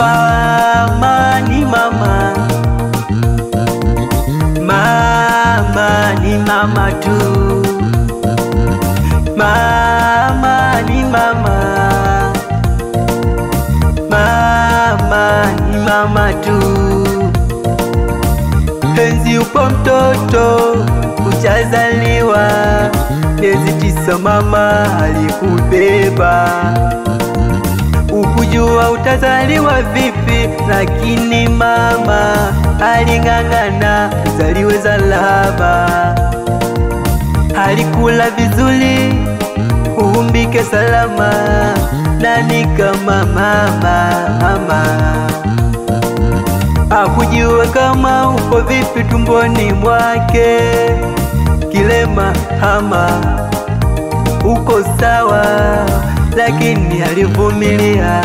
Mama ni mama, mama ni mama tu. Mama ni mama, mama ni mama tu. Enzi upo mtoto uchazaliwa, miezi 9 mama alikubeba. Ukujua utazaliwa vipi, lakini mama aling'ang'ana uzaliwe salama. Alikula vizuri uumbike salama, nani kama mama. Hakujua kama uko vipi tumboni mwake, kilema ama uko sawa, lakini alivumilia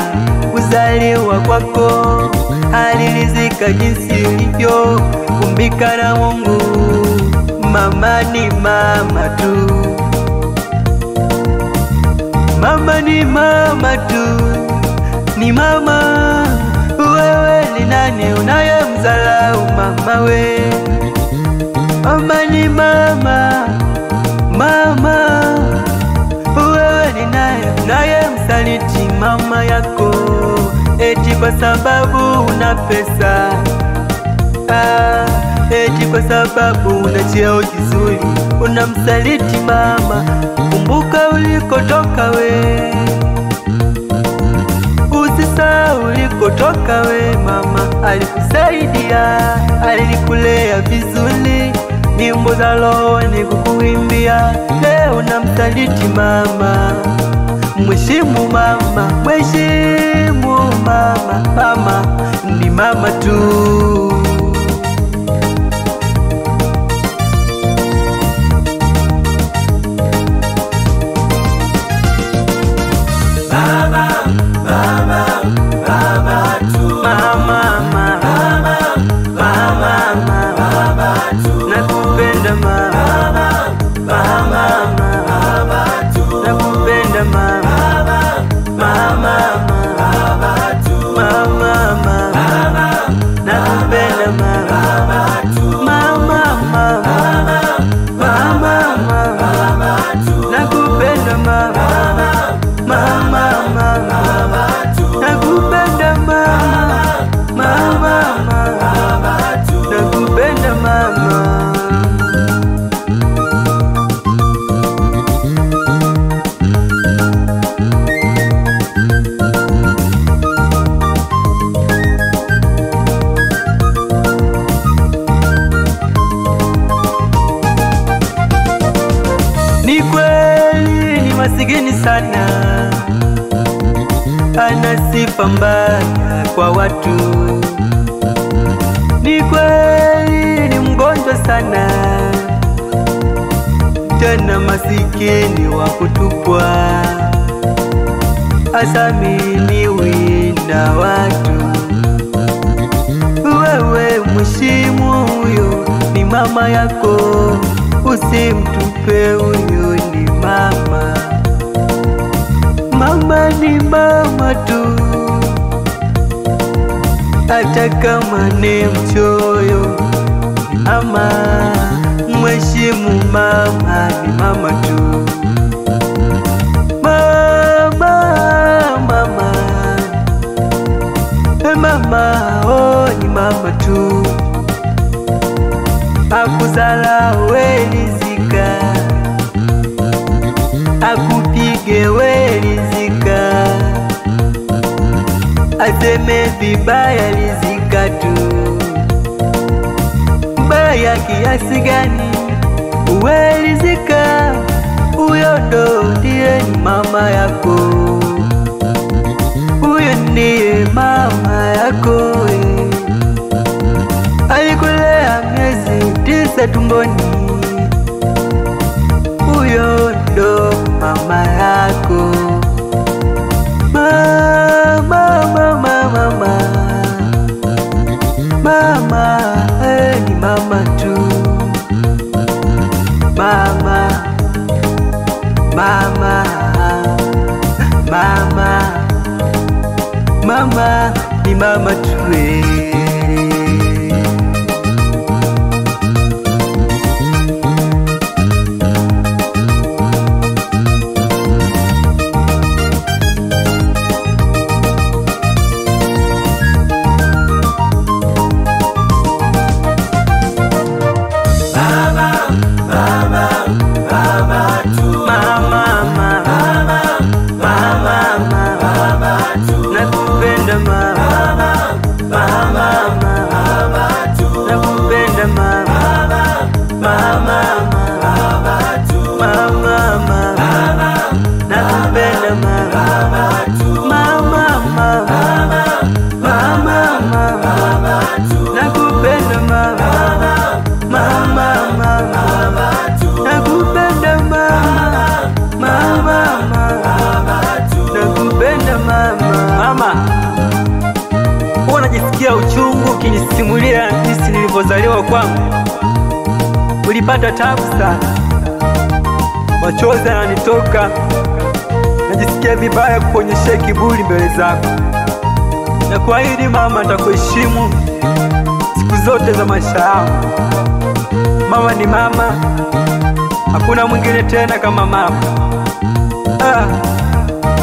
kuzaliwa kwako. Aliridhika jinsi ulivyo umbika na Mungu. Mama ni mama tu, mama ni mama tu, ni mama. Wewe ni nani unayemdharau mama we? Mama ni mama, mama. Wewe ni nani unayemsaliti mama yako eti kwa sababu una pesa? Eti kwa sababu una cheo kizuri unamsaliti mama. Kumbuka ulikotoka we, usisahau ulikotoka we. Mama alikusaidia, alikulea vizuri, nyimbo za roho ni kukuimbia. Leo unamsaliti mama. Mheshimu mama, mheshimu mama. Mama ni mama tu. Ni kweli ni masikini sana, ana sifa mbaya kwa watu. Ni kweli ni mgonjwa sana, tena masikini wa kutupwa. asaminiwi na watu. Wewe mheshimu huyo, ni mama yako, usimtupe huyo, ni mama. Mama ni mama tu, hata kama ni mchoyo, ni mama. Mheshimu mama, ni mama tu. Mama, mama, mama, oh, ni mama tu. Akuzala welizika, akupige welizika, aseme vibaya lizika tu. Mbaya kiasi gani welizika, huyo ndo ndiye ni mama yako, huyo ndiye mama yako. Alikulea miezi 9 tumboni, huyo ndo mama yako. Mama, mama, mama, mama, ni mama tu. Mama, mama, mama, mama, ni mama tu. Unajisikia uchungu ukinisimulia jinsi nilivyozaliwa kwangu. Ulipata tabu sana, machozi yananitoka, najisikia vibaya kuonyesha kiburi mbele zako. Na kuahidi mama, nitakuheshimu siku zote za maisha yangu. Mama ni mama, hakuna mwingine tena kama mama.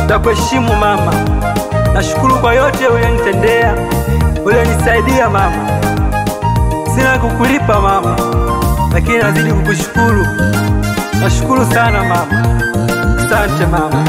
Nitakuheshimu mama. Nashukuru kwa yote uliyenitendea, uliyenisaidia mama. Sina kukulipa mama, lakini nazidi kukushukuru. Nashukuru sana mama. Asante mama.